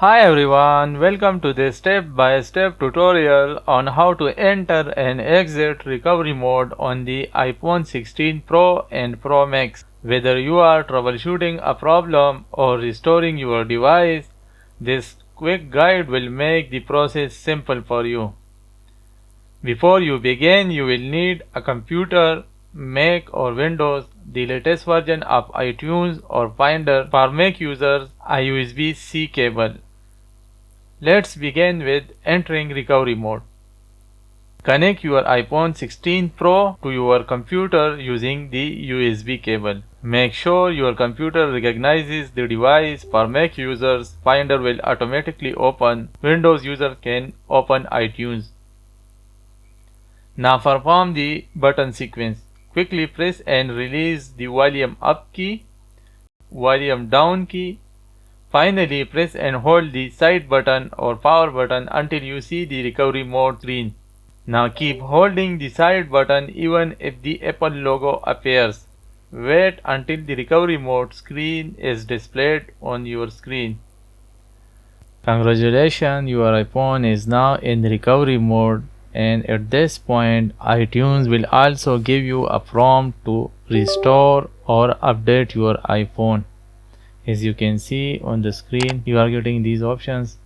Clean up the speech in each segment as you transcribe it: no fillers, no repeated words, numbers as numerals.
Hi everyone, welcome to this step-by-step tutorial on how to enter and exit recovery mode on the iPhone 16 Pro and Pro Max. Whether you are troubleshooting a problem or restoring your device, this quick guide will make the process simple for you. Before you begin, you will need a computer, Mac or Windows, the latest version of iTunes or Finder. For Mac users, a USB-C cable. Let's begin with entering recovery mode. Connect your iPhone 16 Pro to your computer using the USB cable. Make sure your computer recognizes the device. For Mac users, Finder will automatically open. Windows user can open iTunes. Now perform the button sequence. Quickly press and release the volume up key, volume down key. Finally, press and hold the side button or power button until you see the recovery mode screen. Now keep holding the side button even if the Apple logo appears. Wait until the recovery mode screen is displayed on your screen. Congratulations, your iPhone is now in recovery mode, and at this point iTunes will also give you a prompt to restore or update your iPhone. As you can see on the screen, you are getting these options,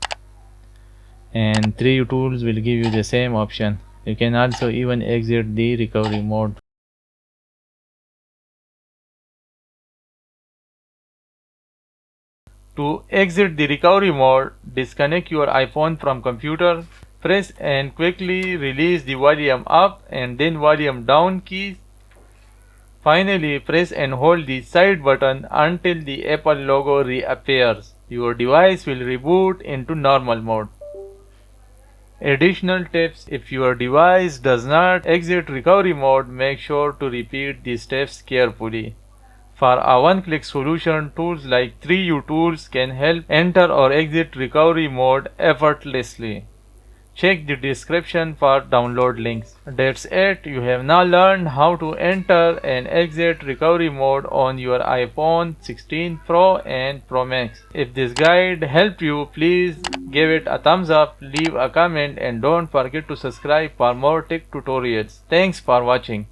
and 3 tools will give you the same option. You can also even exit the recovery mode. To exit the recovery mode, disconnect your iPhone from computer, press and quickly release the volume up and then volume down keys. Finally, press and hold the side button until the Apple logo reappears. Your device will reboot into normal mode. Additional tips: if your device does not exit recovery mode, make sure to repeat the steps carefully. For a one-click solution, tools like 3U Tools can help enter or exit recovery mode effortlessly. Check the description for download links. That's it. You have now learned how to enter and exit recovery mode on your iPhone 16 Pro and Pro Max. If this guide helped you, please give it a thumbs up, leave a comment, and don't forget to subscribe for more tech tutorials. Thanks for watching.